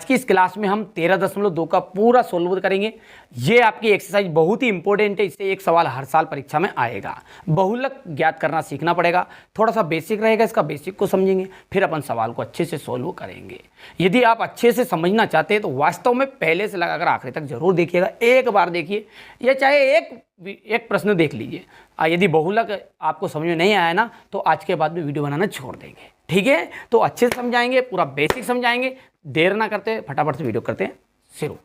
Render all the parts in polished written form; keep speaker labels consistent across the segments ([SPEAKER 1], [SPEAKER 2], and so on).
[SPEAKER 1] की इस क्लास में हम 13.2 का पूरा सोल्व करेंगे। ये आपकी एक्सरसाइज बहुत ही इंपॉर्टेंट है, इससे एक सवाल हर साल परीक्षा में आएगा। बहुलक ज्ञात करना सीखना पड़ेगा, थोड़ा सा बेसिक रहेगा, इसका बेसिक को समझेंगे, फिर अपन सवाल को अच्छे से सोल्व करेंगे। यदि आप अच्छे से समझना चाहते हैं तो वास्तव में पहले से लगाकर आखिरी तक जरूर देखिएगा। एक बार देखिए या चाहे एक प्रश्न देख लीजिए। यदि बहुलक आपको समझ में नहीं आया ना तो आज के बाद में वीडियो बनाना छोड़ देंगे, ठीक है। तो अच्छे से समझाएंगे, पूरा बेसिक समझाएंगे। देर ना करते फटाफट से वीडियो करते हैं शुरू।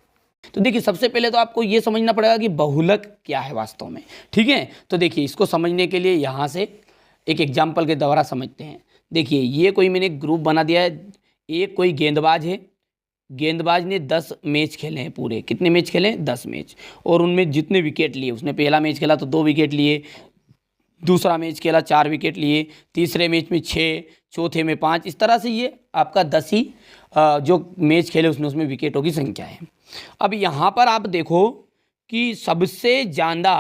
[SPEAKER 1] तो देखिए सबसे पहले तो आपको ये समझना पड़ेगा कि बहुलक क्या है वास्तव में, ठीक है। तो देखिए इसको समझने के लिए यहाँ से एक एग्जाम्पल के द्वारा समझते हैं। देखिए ये कोई मैंने ग्रुप बना दिया है। एक कोई गेंदबाज है, गेंदबाज ने 10 मैच खेले हैं पूरे। कितने मैच खेले हैं? 10 मैच। और उनमें जितने विकेट लिए, उसने पहला मैच खेला तो 2 विकेट लिए, दूसरा मैच खेला 4 विकेट लिए, तीसरे मैच में 6, चौथे में 5। इस तरह से ये आपका 10 ही जो मैच खेले उसमें विकेटों की संख्या है। अब यहाँ पर आप देखो कि सबसे ज़्यादा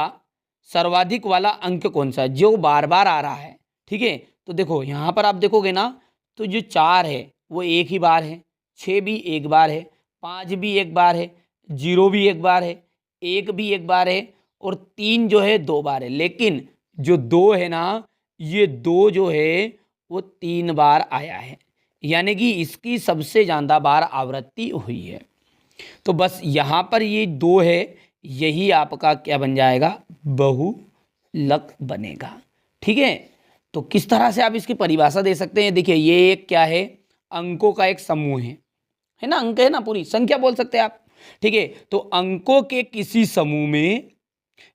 [SPEAKER 1] सर्वाधिक वाला अंक कौन सा है, जो बार बार आ रहा है, ठीक है। तो देखो यहाँ पर आप देखोगे ना तो जो 4 है वो एक ही बार है, 6 भी एक बार है, 5 भी एक बार है, 0 भी एक बार है, 1 भी एक बार है और 3 जो है 2 बार है। लेकिन जो 2 है ना, ये 2 जो है वो 3 बार आया है, यानी कि इसकी सबसे ज़्यादा बार आवृत्ति हुई है। तो बस यहाँ पर ये 2 है, यही आपका क्या बन जाएगा? बहुलक बनेगा, ठीक है। तो किस तरह से आप इसकी परिभाषा दे सकते हैं? देखिए ये एक क्या है? अंकों का एक समूह है ना, अंक है ना, पूरी संख्या बोल सकते हैं आप, ठीक है। तो अंकों के किसी समूह में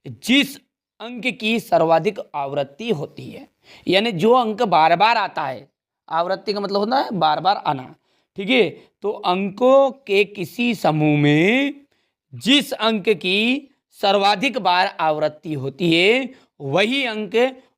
[SPEAKER 1] जिस अंक की सर्वाधिक आवृत्ति होती है, यानी जो अंक बार बार आता है, आवृत्ति का मतलब होता है बार बार आना, ठीक है। तो अंकों के किसी समूह में जिस अंक की सर्वाधिक बार आवृत्ति होती है वही अंक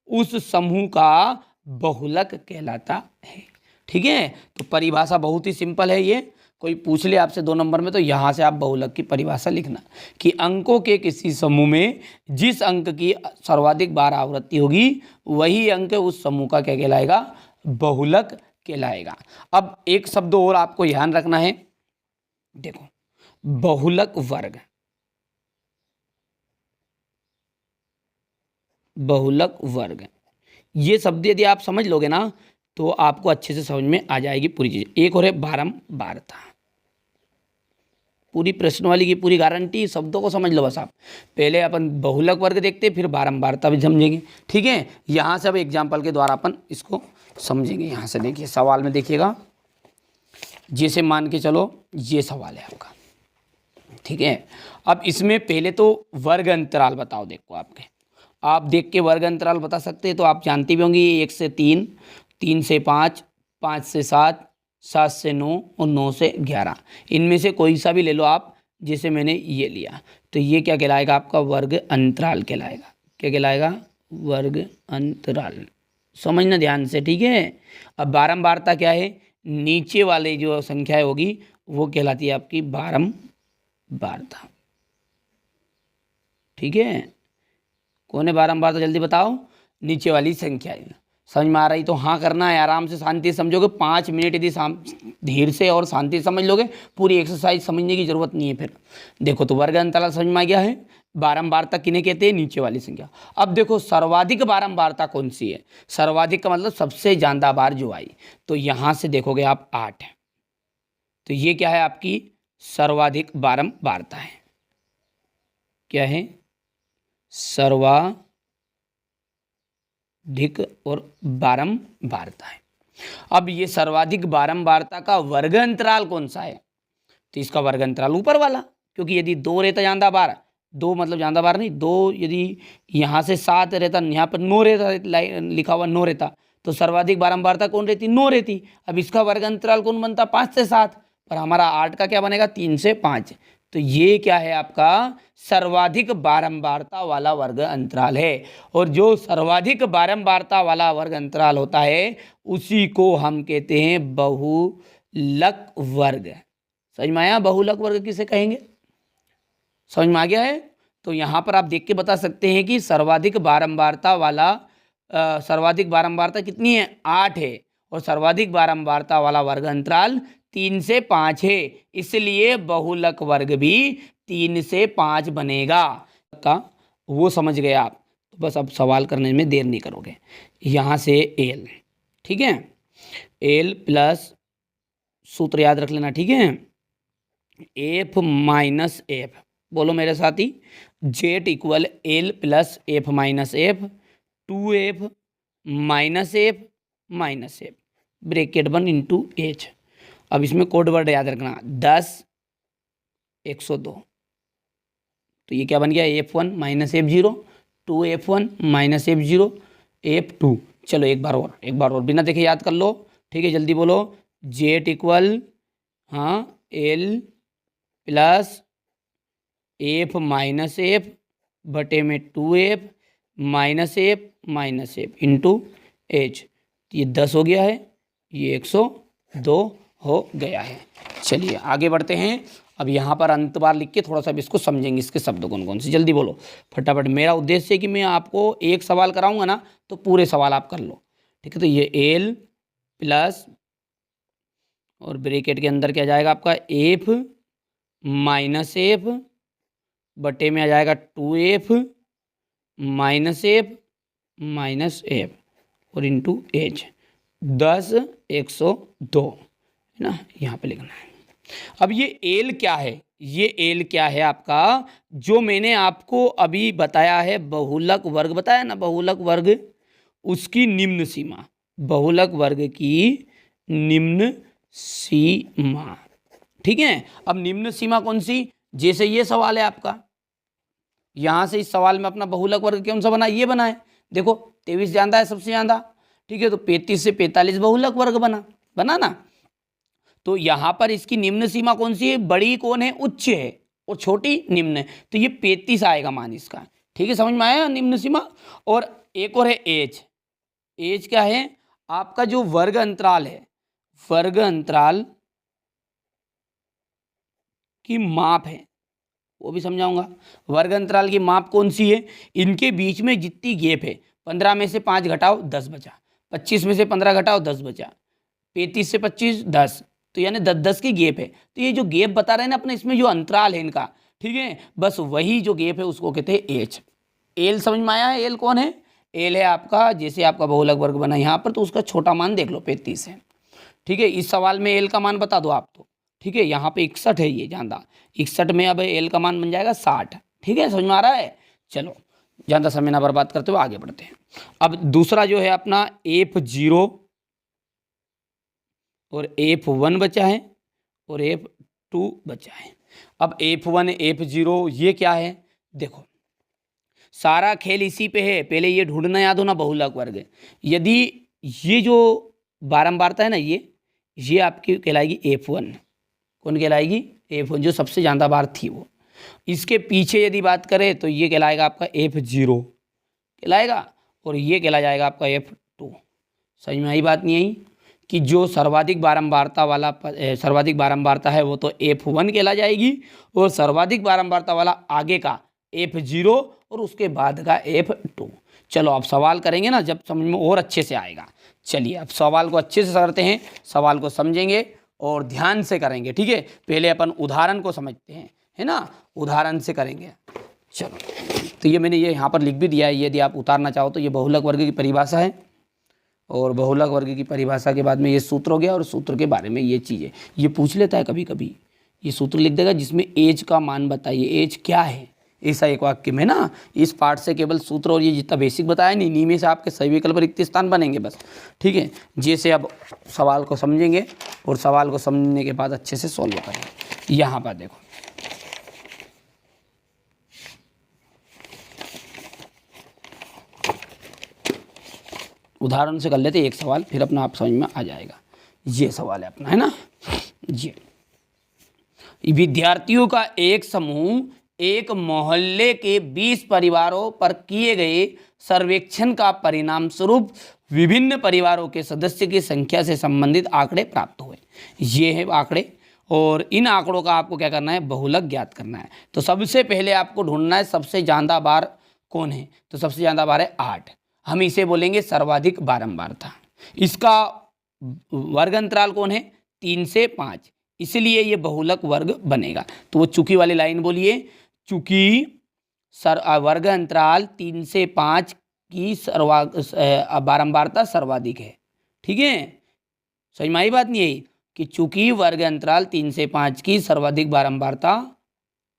[SPEAKER 1] उस समूह का बहुलक कहलाता है, ठीक है। तो परिभाषा बहुत ही सिंपल है। ये कोई पूछ ले आपसे 2 नंबर में तो यहाँ से आप बहुलक की परिभाषा लिखना कि अंकों के किसी समूह में जिस अंक की सर्वाधिक बार आवृत्ति होगी वही अंक उस समूह का क्या कहलाएगा? बहुलक कहलाएगा। अब एक शब्द और आपको ध्यान रखना है, देखो बहुलक वर्ग, बहुलक वर्ग, ये शब्द यदि आप समझ लोगे ना तो आपको अच्छे से समझ में आ जाएगी पूरी चीज। एक और है बारंबारता, पूरी प्रश्न वाली की पूरी गारंटी, शब्दों को समझ लो बस आप। पहले अपन बहुलक वर्ग देखते फिर बारंबारता भी समझेंगे, ठीक है। यहाँ से अब एग्जाम्पल के द्वारा अपन इसको समझेंगे। यहाँ से देखिए सवाल में देखिएगा, जैसे मान के चलो ये सवाल है आपका, ठीक है। अब इसमें पहले तो वर्ग अंतराल बताओ। देखो आपके, आप देख के वर्ग अंतराल बता सकते हैं तो आप जानती भी होंगी 1 से 3, 3 से 5, 5 से 7, 7 से 9 और 9 से 11। इनमें से कोई सा भी ले लो आप, जैसे मैंने ये लिया तो ये क्या कहलाएगा? आपका वर्ग अंतराल कहलाएगा। क्या कहलाएगा? वर्ग अंतराल। समझना ध्यान से, ठीक है। अब बारंबारता क्या है? नीचे वाले जो संख्या होगी वो कहलाती है आपकी बारंबारता, ठीक है। कौन है बारंबारता? जल्दी बताओ। नीचे वाली संख्या है। समझ में आ रही तो हाँ करना है, आराम से शांति समझोगे। 5 मिनट यदि धीरे से और शांति समझ लोगे, पूरी एक्सरसाइज समझने की जरूरत नहीं है फिर। देखो तो वर्ग अंतराल समझ में आ गया है। बारंबारता किन्हें कहते हैं? नीचे वाली संख्या। अब देखो सर्वाधिक बारंबारता कौन सी है? सर्वाधिक का मतलब सबसे ज्यादा बार जो आई। तो यहां से देखोगे आप 8 है, तो ये क्या है? आपकी सर्वाधिक बारंबारता है। क्या है? सर्वाधिक और बारंबारता है। अब ये सर्वाधिक बारंबारता का वर्ग अंतराल कौन सा है? तो इसका वर्ग अंतराल ऊपर वाला, क्योंकि यदि 2 रहता ज्यादा बार, 2 मतलब ज्यादा बार नहीं, 2 यदि यहाँ से 7 रहता, यहाँ पर 9 रहता, लिखा हुआ 9 रहता, तो सर्वाधिक बारंबारता कौन रहती? 9 रहती। अब इसका वर्ग अंतराल कौन बनता? 5 से 7, पर हमारा 8 का क्या बनेगा? 3 से 5। तो ये क्या है? आपका सर्वाधिक बारंबारता वाला वर्ग अंतराल है। और जो सर्वाधिक बारंबारता वाला वर्ग अंतराल होता है उसी को हम कहते हैं बहुलक वर्ग। समझ में आया? बहुलक वर्ग किसे कहेंगे? समझ में आ गया है? तो यहाँ पर आप देख के बता सकते हैं कि सर्वाधिक बारंबारता वाला सर्वाधिक बारंबारता कितनी है? 8 है। और सर्वाधिक बारंबारता वाला वर्ग अंतराल 3 से 5 है, इसलिए बहुलक वर्ग भी 3 से 5 बनेगा का, वो समझ गए आप। तो बस अब सवाल करने में देर नहीं करोगे। यहाँ से एल, ठीक है, एल प्लस सूत्र याद रख लेना, ठीक है, एफ माइनस एफ, बोलो मेरे साथ ही, Z equal L plus F minus F, 2f minus F bracket 1 into H. अब इसमें कोड वर्ड याद रखना 10 102, तो ये क्या बन गया, F1 minus F0, 2F1 minus F0 F2। चलो एक बार और बिना देखे याद कर लो, ठीक है, जल्दी बोलो, जेट इक्वल हाँ L plus F minus F बटे में 2f minus F into H. ये 10 हो गया है, ये 102 हो गया है। चलिए आगे बढ़ते हैं। अब यहाँ पर अंत बार लिख के थोड़ा सा इसको समझेंगे, इसके शब्द कौन से, जल्दी बोलो फटाफट। मेरा उद्देश्य है कि मैं आपको एक सवाल कराऊंगा ना तो पूरे सवाल आप कर लो, ठीक है। तो ये एल प्लस और ब्रैकेट के अंदर क्या जाएगा आपका एफ माइनस एफ बटे में आ जाएगा 2f माइनस एफ और इंटू एच, 10 102 है ना, यहाँ पे लिखना है। अब ये एल क्या है, ये एल क्या है आपका, जो मैंने आपको अभी बताया है, बहुलक वर्ग बताया ना, बहुलक वर्ग, उसकी निम्न सीमा, बहुलक वर्ग की निम्न सीमा, ठीक है। अब निम्न सीमा कौन सी, जैसे ये सवाल है आपका, यहां से इस सवाल में अपना बहुलक वर्ग कौन सा बना, ये बना है, देखो 23 ज्यादा है सबसे ज्यादा, ठीक है, तो 35 से 45 बहुलक वर्ग बना ना। तो यहां पर इसकी निम्न सीमा कौन सी है, बड़ी कौन है, उच्च है, और छोटी निम्न है, तो ये 35 आएगा मान इसका, ठीक है, समझ में आया निम्न सीमा। और एक और है एज, एज क्या है आपका, जो वर्ग अंतराल है, वर्ग अंतराल की माप है, वो भी समझाऊंगा। वर्ग अंतराल की माप कौन सी है, इनके बीच में जितनी गैप है, 15 में से 5 घटाओ 10 बचा, 25 में से 15 घटाओ 10 बचा, 35 से 25 10, तो यानी 10 की गैप है। तो ये जो गैप बता रहे हैं ना अपने, इसमें जो अंतराल है इनका, ठीक है, बस वही जो गैप है उसको कहते हैं एच। एल समझ में आया है, एल कौन है, एल है आपका, जैसे आपका बहुलक वर्ग बना यहाँ पर, तो उसका छोटा मान देख लो 35 है, ठीक है। इस सवाल में एल का मान बता दो आप तो, ठीक है, यहाँ पे 61 है, ये जानदा 61 में अब एल का मान बन जाएगा 60, ठीक है, समझ में आ रहा है। चलो ज़्यादा समय ना बर्बाद करते हुए आगे बढ़ते हैं। अब दूसरा जो है अपना F0 और F1 बचा है और F2 बचा है। अब F1 F0 ये क्या है, देखो सारा खेल इसी पे है, पहले ये ढूंढना याद हो ना, बहुलक वर्ग। यदि ये जो बारंबारता है ना, ये आपकी कहलाएगी F1, कौन कहलाएगी, F1, जो सबसे ज़्यादा बार थी वो। इसके पीछे यदि बात करें तो ये कहलाएगा आपका F0 कहलाएगा, और ये कहला जाएगा आपका F2। समझ में आई बात नहीं आई, कि जो सर्वाधिक बारंबारता है वो तो F1 कहला जाएगी, और सर्वाधिक बारंबारता वाला आगे का F0 और उसके बाद का F2। चलो अब सवाल करेंगे ना जब समझ में और अच्छे से आएगा। चलिए अब सवाल को अच्छे से करते हैं, सवाल को समझेंगे और ध्यान से करेंगे, ठीक है। पहले अपन उदाहरण को समझते हैं, है ना, उदाहरण से करेंगे। चलो तो ये मैंने ये यहाँ पर लिख भी दिया है, यदि आप उतारना चाहो तो। ये बहुलक वर्ग की परिभाषा है, और बहुलक वर्ग की परिभाषा के बाद में ये सूत्र हो गया, और सूत्र के बारे में ये चीज़ है, ये पूछ लेता है कभी कभी, ये सूत्र लिख देगा जिसमें एज का मान बताइए, एज क्या है, ऐसा एक वाक्य में ना। इस पार्ट से केवल सूत्र और ये जितना बेसिक बताया नहीं, इन्हीं में से आपके सही विकल्प रिक्त स्थान बनेंगे बस, ठीक है। जैसे अब सवाल को समझेंगे और सवाल को समझने के बाद अच्छे से सॉल्व करेंगे। यहाँ पर देखो, उदाहरण से कर लेते एक सवाल, फिर अपना आप समझ में आ जाएगा। ये सवाल है अपना, है ना, ये विद्यार्थियों का एक समूह एक मोहल्ले के 20 परिवारों पर किए गए सर्वेक्षण का परिणाम स्वरूप विभिन्न परिवारों के सदस्य की संख्या से संबंधित आंकड़े प्राप्त हुए। ये है आंकड़े, और इन आंकड़ों का आपको क्या करना है, बहुलक ज्ञात करना है। तो सबसे पहले आपको ढूंढना है सबसे ज़्यादा बार कौन है, तो सबसे ज़्यादा बार है 8, हम इसे बोलेंगे सर्वाधिक बारंबारता। इसका वर्ग अंतराल कौन है, 3 से 5, इसलिए ये बहुलक वर्ग बनेगा। तो वो चूकी वाली लाइन बोलिए, चूंकि वर्ग अंतराल 3 से 5 की बारंबारता सर्वाधिक है। ठीक है, समझ में आई बात नहीं आई कि चूंकि वर्ग अंतराल 3 से 5 की सर्वाधिक बारंबारता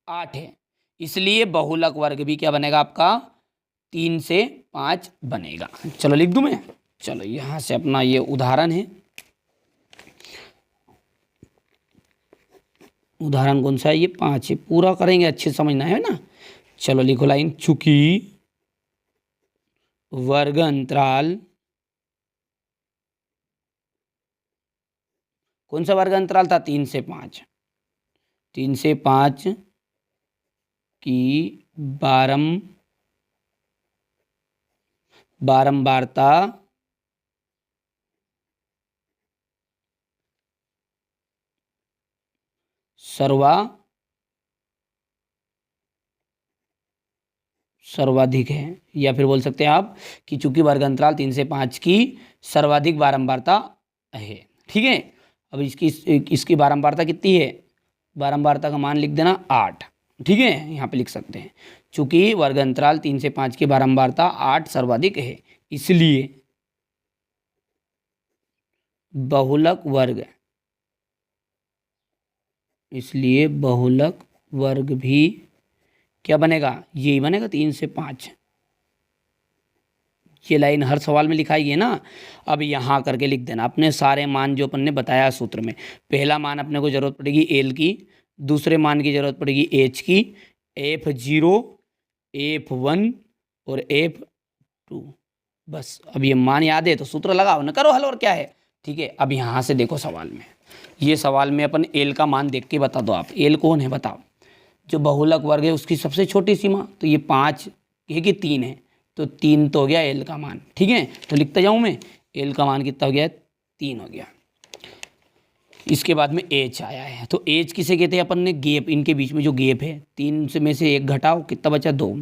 [SPEAKER 1] 8 है, इसलिए बहुलक वर्ग भी क्या बनेगा आपका 3 से 5 बनेगा। चलो लिख दूं मैं, चलो यहां से अपना ये उदाहरण है, उदाहरण कौन सा है, ये 5 है, पूरा करेंगे, अच्छे समझना है ना। चलो लिखो लाइन, चूंकि वर्ग अंतराल, कौन सा वर्ग अंतराल था, 3 से 5, 3 से 5 की बारंबारता सर्वाधिक है, या फिर बोल सकते हैं आप कि चूंकि वर्ग अंतराल 3 से 5 की सर्वाधिक बारंबारता है। ठीक है, अब इसकी बारंबारता कितनी है, बारंबारता का मान लिख देना 8। ठीक है, यहाँ पे लिख सकते हैं चूंकि वर्ग अंतराल 3 से 5 की बारंबारता 8 सर्वाधिक है, इसलिए बहुलक वर्ग भी क्या बनेगा, यही बनेगा 3 से 5। ये लाइन हर सवाल में लिखाई है ना। अब यहाँ करके लिख देना अपने सारे मान जो अपन ने बताया सूत्र में। पहला मान अपने को जरूरत पड़ेगी एल की, दूसरे मान की जरूरत पड़ेगी एच की, F0, F1 और F2। बस अब ये मान याद है तो सूत्र लगाओ ना, करो हल, और क्या है। ठीक है, अब यहाँ से देखो सवाल में, ये सवाल में अपन एल का मान देख के बता दो आप, एल कौन है बताओ, जो बहुलक वर्ग है उसकी सबसे छोटी सीमा, तो ये 5 है कि 3 है, तो 3 तो हो गया एल का मान। ठीक है, तो लिखता जाऊँ मैं, एल का मान कितना हो गया, 3 हो गया। इसके बाद में एच आया है, तो एच किसे कहते हैं अपन ने, गैप, इनके बीच में जो गैप है, 3 से में से 1 घटाओ, कितना बचा 2,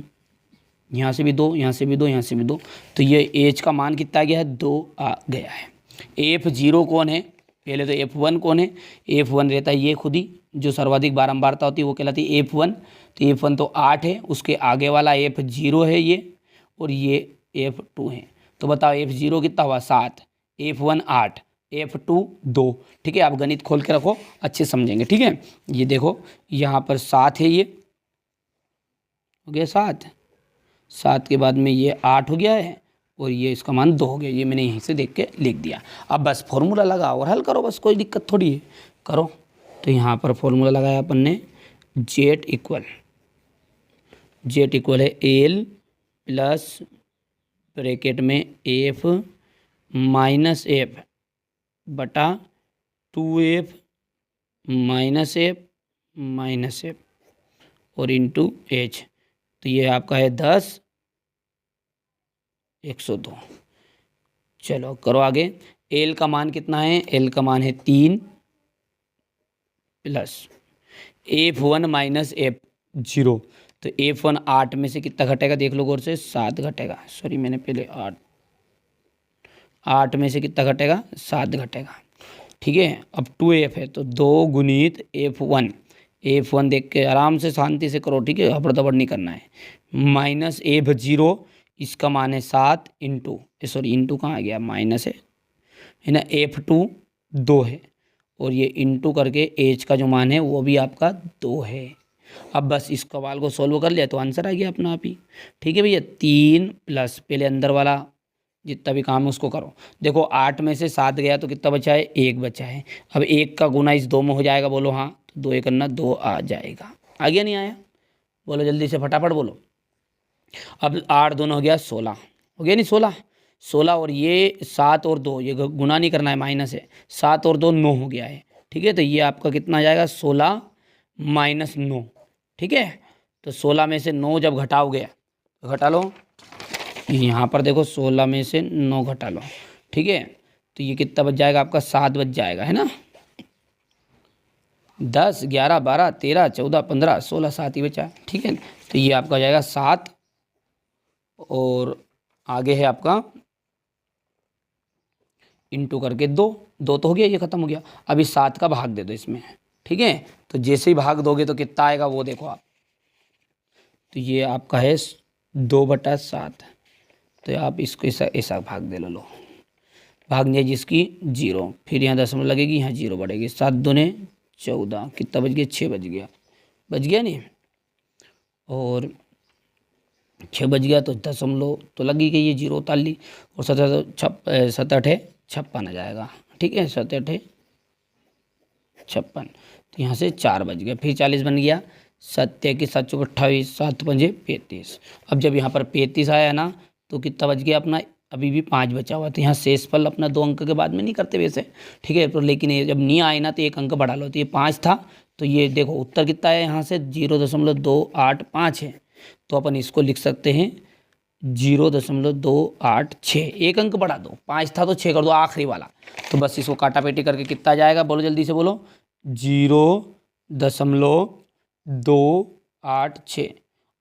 [SPEAKER 1] यहाँ से भी 2, यहाँ से भी 2, यहाँ से भी 2, तो ये एच का मान कितना आ गया है, 2 आ गया है। F0 कौन है, पहले तो F1 कौन है, F1 रहता है ये खुद ही, जो सर्वाधिक बारंबारता होती है वो कहलाती है F1, तो F1 तो 8 है, उसके आगे वाला F0 है ये, और ये F2 है। तो बताओ F0 कितना हुआ 7, F1 8, F2 2। ठीक है, आप गणित खोल के रखो, अच्छे समझेंगे। ठीक है, ये देखो यहाँ पर 7 है, ये हो गया 7 के बाद में ये 8 हो गया है, और ये इसका मान 2 हो गया, ये मैंने यहीं से देख के लिख दिया। अब बस फॉर्मूला लगाओ और हल करो, बस कोई दिक्कत थोड़ी है, करो। तो यहाँ पर फॉर्मूला लगाया अपन ने, जेट इक्वल है एल प्लस ब्रैकेट में एफ माइनस एफ बटा 2f माइनस एफ और इंटू एच, तो ये आपका है 10 102। चलो करो आगे, एल का मान कितना है, एल का मान है 3 प्लस F1 माइनस F0, तो F1 8 में से कितना घटेगा देख लो गौर से, 7 घटेगा, सॉरी मैंने पहले 8 में से कितना घटेगा, 7 घटेगा। ठीक है, अब 2f है तो 2 गुणित F1 देख के आराम से शांति से करो। ठीक है, हबड़ दबड़ नहीं करना है, माइनस F0, इसका मान है 7 इंटू, सॉरी इंटू कहाँ आ गया, माइनस है ना, F2 2 है, और ये इंटू करके एच का जो मान है वो भी आपका 2 है। अब बस इस सवाल को सॉल्व कर लिया तो आंसर आ गया अपना आप ही। ठीक है भैया, 3 प्लस पहले अंदर वाला जितना भी काम है उसको करो। देखो 8 में से 7 गया तो कितना बचा है, 1 बचा है। अब 1 का गुना इस 2 में हो जाएगा, बोलो हाँ, तो 2 1 करना 2 आ जाएगा। आ गया नहीं आया, बोलो जल्दी से फटाफट बोलो। अब 8 दोनों हो गया 16, हो गया नहीं 16 और ये 7 और 2, ये गुना नहीं करना है, माइनस है, 7 और 2 9 हो गया है। ठीक है, तो ये आपका कितना आ जाएगा, 16 माइनस 9। ठीक है, तो 16 में से 9 जब घटाओगे तो घटा लो, यहाँ पर देखो 16 में से 9 घटा लो। ठीक है, तो ये कितना बच जाएगा आपका, 7 बच जाएगा, है ना। 10 11 12 13 14 15 16, 7 ही बचा। ठीक है, तो ये आपका हो जाएगा 7, और आगे है आपका इंटू करके 2, 2 तो हो गया, ये खत्म हो गया। अभी 7 का भाग दे दो इसमें, ठीक है। तो जैसे ही भाग दोगे तो कितना आएगा वो देखो आप, तो ये आपका है 2/7। तो आप इसको ऐसा ऐसा भाग दे लो, भाग दिया जिसकी 0, फिर यहाँ दशमलव लगेगी, यहाँ 0 बढ़ेगी। 7 दूने 14, कितना बच गया, 6 बच गया नहीं, और 6 बच गया तो दशमलव तो लगी गई, ये 0 उतार ली, और 7 8 56 आ जाएगा, ठीक है। 7 8 56, तो यहाँ से 4 बच गया, फिर 40 बन गया। 7 की 7 चौक 28, 7 पंजे 35। अब जब यहाँ पर 35 आया ना तो कितना बच गया अपना, अभी भी 5 बचा हुआ। तो यहाँ शेषफल अपना 2 अंक के बाद में नहीं करते वैसे, ठीक है। तो लेकिन ये जब नहीं आए ना तो 1 अंक बढ़ा लो, तो ये 5 था। तो ये देखो उत्तर कितना है, यहाँ से 0.285 है। तो अपन इसको लिख सकते हैं 0.286, 1 अंक बढ़ा दो, 5 था तो 6 कर दो आखिरी वाला। तो बस इसको काटा पेटी करके कितना जाएगा, बोलो जल्दी से बोलो, 0.286।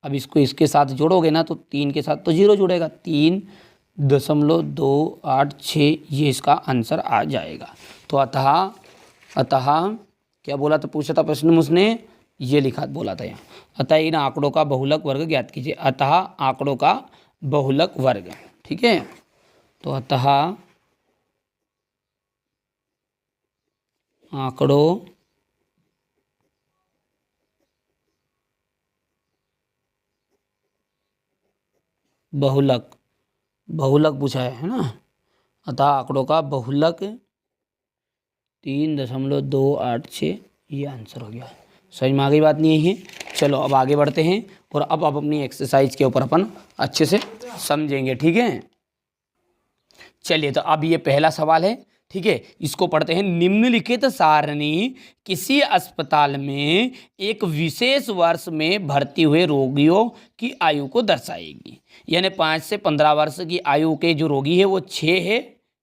[SPEAKER 1] अब इसको इसके साथ जोड़ोगे ना तो 3 के साथ तो 0 जुड़ेगा, 3.286 ये इसका आंसर आ जाएगा। तो अतः क्या बोला था, पूछा था प्रश्न में उसने, ये लिखा बोला था यहाँ, अतः इन आंकड़ों का बहुलक वर्ग ज्ञात कीजिए। अतः आंकड़ों का बहुलक वर्ग, ठीक है। तो अतः आंकड़ों बहुलक पूछा है ना। अतः आंकड़ों का बहुलक 3.286, ये आंसर हो गया। समझ में आ गई बात नहीं है। चलो अब आगे बढ़ते हैं और अब अपनी एक्सरसाइज के ऊपर अपन अच्छे से समझेंगे, ठीक है। चलिए तो अब ये पहला सवाल है, ठीक है, इसको पढ़ते हैं। निम्नलिखित सारणी किसी अस्पताल में एक विशेष वर्ष में भर्ती हुए रोगियों की आयु को दर्शाएगी। यानी 5 से 15 वर्ष की आयु के जो रोगी है वो 6 है,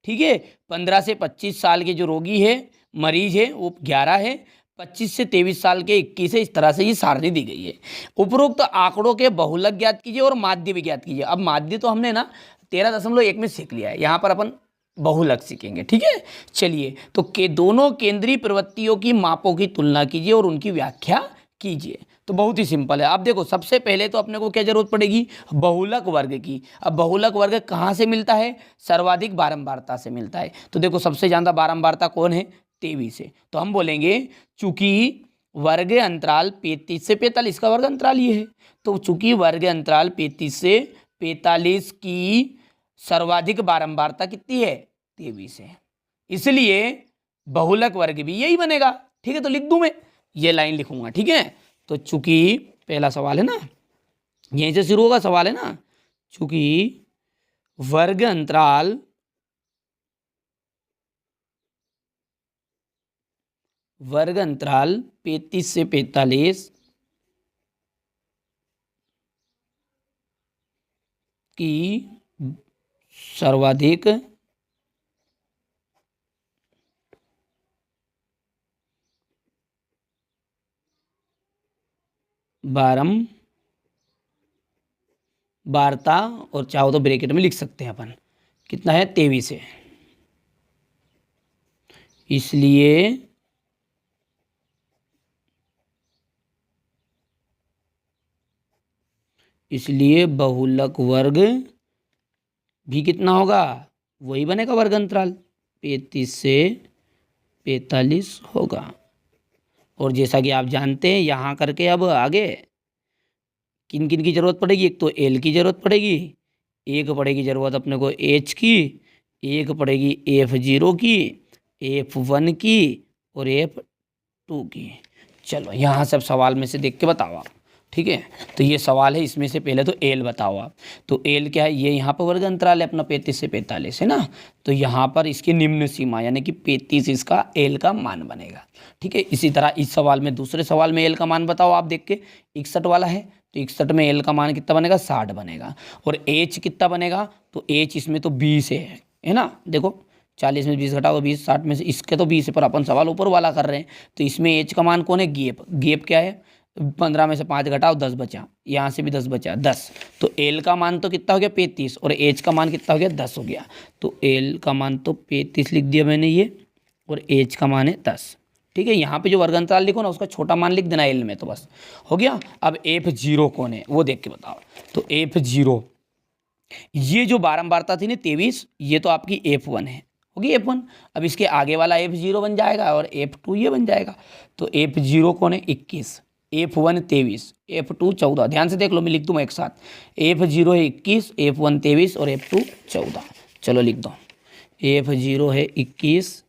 [SPEAKER 1] ठीक है। 15 से 25 साल के जो रोगी है मरीज है वो 11 है। 25 से 23 साल के 21 है। इस तरह से ये सारणी दी गई है। उपरोक्त आंकड़ों के बहुलक ज्ञात कीजिए और माध्य भी ज्ञात कीजिए। अब माध्य तो हमने ना 13.1 में सीख लिया है, यहाँ पर अपन बहुलक सीखेंगे, ठीक है। चलिए तो दोनों केंद्रीय प्रवृत्तियों की मापों की तुलना कीजिए और उनकी व्याख्या कीजिए। तो बहुत ही सिंपल है। अब देखो सबसे पहले तो अपने को क्या जरूरत पड़ेगी, बहुलक वर्ग की। अब बहुलक वर्ग कहाँ से मिलता है, सर्वाधिक बारंबारता से मिलता है। तो देखो सबसे ज़्यादा बारंबारता कौन है, 23 है। तो हम बोलेंगे चूंकि वर्ग अंतराल 35 से 45 का वर्ग अंतराल ये है, तो चूंकि वर्ग अंतराल 35 से 45 की सर्वाधिक बारंबारता कितनी है, 23 है, इसलिए बहुलक वर्ग भी यही बनेगा, ठीक है। तो लिख दूं मैं, ये लाइन लिखूंगा, ठीक है। तो चूंकि पहला सवाल है ना, यहीं से शुरू होगा सवाल है ना, चूंकि वर्ग अंतराल 35 से 45 की सर्वाधिक बारंबारता, और चाहो तो ब्रैकेट में लिख सकते हैं अपन, कितना है, 23 है। इसलिए बहुलक वर्ग भी कितना होगा, वही बनेगा वर्ग अंतराल 35 से 45 होगा। और जैसा कि आप जानते हैं यहाँ करके अब आगे किन किन की जरूरत पड़ेगी, एक तो एल की जरूरत पड़ेगी, एक पड़ेगी जरूरत अपने को एच की, एक पड़ेगी F0 की, F1 की और F2 की। चलो यहाँ सब सवाल में से देख के बताओ आप, ठीक है। तो ये सवाल है, इसमें से पहले तो एल बताओ आप। तो एल क्या है, ये यहाँ पर वर्ग अंतराल है अपना 35 से 45 है ना। तो यहाँ पर इसकी निम्न सीमा यानी कि 35 इसका एल का मान बनेगा, ठीक है। इसी तरह इस सवाल में, दूसरे सवाल में एल का मान बताओ आप देख के, 61 वाला है तो 61 में एल का मान कितना बनेगा, 60 बनेगा। और एच कितना बनेगा, तो एच इसमें तो 20 है ना। देखो 40 में 20 घटाओ 20, 60 में से इसके तो 20 है, पर अपन सवाल ऊपर वाला कर रहे हैं। तो इसमें एच का मान कौन है, गेप क्या है, 15 में से 5 घटाओ 10 बचा, यहाँ से भी 10 बचा, 10। तो एल का मान तो कितना हो गया, 35, और एच का मान कितना हो गया, 10 हो गया। तो एल का मान तो 35 लिख दिया मैंने ये, और एच का मान है 10। ठीक है, यहाँ पे जो वर्ग अंतराल लिखो ना उसका छोटा मान लिख देना एल में, तो बस हो गया। अब F0 कौन है वो देख के बताओ। तो F0 ये जो बारंबारता थी ना 23, ये तो आपकी F1 है, होगी F1। अब इसके आगे वाला F0 बन जाएगा और F2 ये बन जाएगा। तो F0 कौन है 21, F1 23, F2 14। ध्यान से देख लो, मैं लिख दूँ एक साथ। F0 है 21, F1 23 और F2 14। चलो लिख दो, F0 है 21,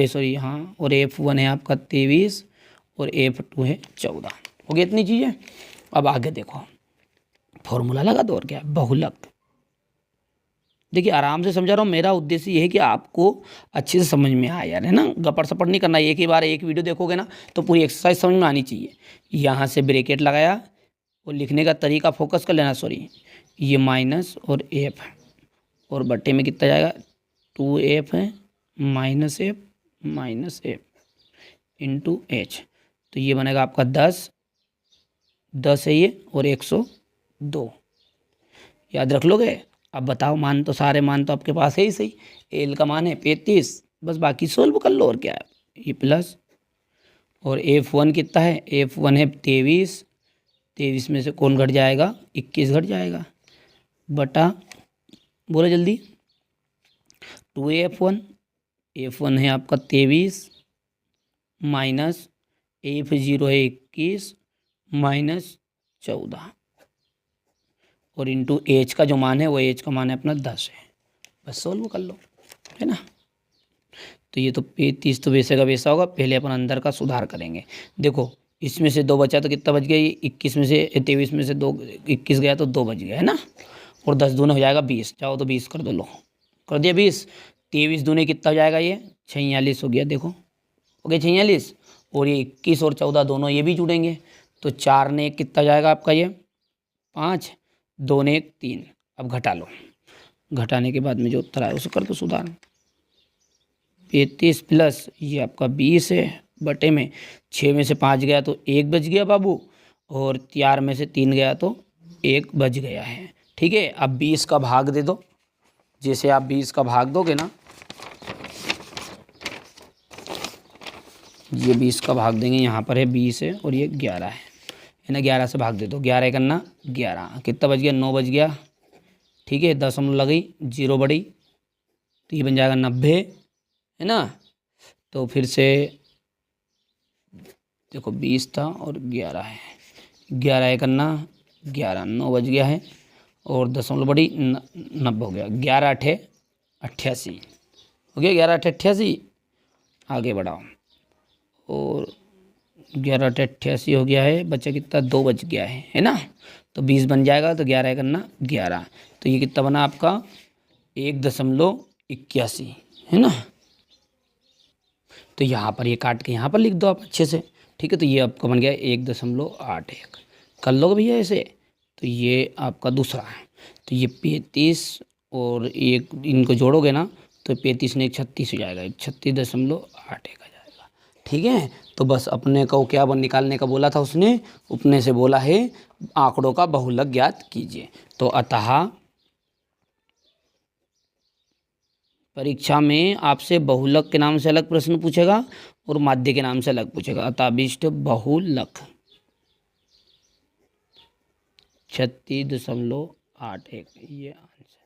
[SPEAKER 1] सॉरी हाँ, और F1 है आपका 23 और F2 है 14। हो गया इतनी चीज़ें। अब आगे देखो, फॉर्मूला लगा दो और क्या है, बहुलक। देखिए आराम से समझा रहा हूँ, मेरा उद्देश्य ये है कि आपको अच्छे से समझ में आए यार, है ना। गपड़ सपड़ नहीं करना, एक ही बार एक वीडियो देखोगे ना तो पूरी एक्सरसाइज समझ में आनी चाहिए। यहाँ से ब्रेकेट लगाया और लिखने का तरीका फोकस कर लेना, सॉरी ये माइनस और एफ और बट्टे में कितना जाएगा 2f है माइनस एफ इंटू एच। तो ये बनेगा आपका 10 है ये और 102, याद रख लोगे। अब बताओ, मान तो सारे मान तो आपके पास है ही सही। एल का मान है 35, बस बाकी सोल्व कर लो और क्या है, ये प्लस और F1 कितना है, F1 है 23 में से कौन घट जाएगा 21 घट जाएगा, बटा बोलो जल्दी 2F1 है आपका 23 माइनस F0 है 21 माइनस 14 और इंटू एच का जो मान है वो एच का मान है अपना 10 है। बस सोल्व कर लो, है ना। तो ये तो 35 तो वैसे का वैसा होगा, पहले अपन अंदर का सुधार करेंगे। देखो इसमें से 2 बचा तो कितना बच गया, ये 21 में से 23 में से 2 21 गया तो 2 बच गया, है ना। और 10 दूने हो जाएगा 20, चाहो तो 20 कर दो, लो कर दिया 20। 23 दूने कितना हो जाएगा, ये 46 हो गया, देखो हो गया 46। और ये 21 और 14 दोनों ये भी जुड़ेंगे, तो 4 ने 1 कितना जाएगा आपका, ये 5, 2 ने 1 3। अब घटा लो, घटाने के बाद में जो उत्तर आया उसे कर दो सुधार। 35 प्लस ये आपका 20 है, बटे में 6 में से 5 गया तो 1 बच गया बाबू, और 4 में से 3 गया तो 1 बच गया है। ठीक है, अब 20 का भाग दे दो। जैसे आप 20 का भाग दोगे ना, ये 20 का भाग देंगे, यहाँ पर है 20 है और ये 11 है ना। 11 से भाग दे दो, 11 करना 11, कितना बच गया 9 बच गया। ठीक है, दशमलव लगी, 0 बढ़ी तो ये बन जाएगा 90, है ना। तो फिर से देखो 20 था और 11 है, 11 करना 11, 9 बज गया है और दशमलव बढ़ी 90 हो गया, 11 8 88 हो गया, 11 8 88। आगे बढ़ाओ और 11 8 88 हो गया है, बचा कितना 2 बच गया है ना। तो 20 बन जाएगा, तो 11 करना 11, तो ये कितना बना आपका 1.81, है ना। तो यहाँ पर ये काट के यहाँ पर लिख दो आप अच्छे से। ठीक है, तो ये आपका बन गया 1.81, कर लोगे भैया ऐसे। तो ये आपका दूसरा है, तो ये 35 और एक इनको जोड़ोगे ना तो 35 ने 36 हो जाएगा, 36.81 आ जाएगा। ठीक है, तो बस अपने को क्या निकालने का बोला था उसने, अपने से बोला है आंकड़ों का बहुलक ज्ञात कीजिए। तो अतः परीक्षा में आपसे बहुलक के नाम से अलग प्रश्न पूछेगा और माध्य के नाम से अलग पूछेगा। अतः अभिष्ट बहुलक 36.81, ये आंसर।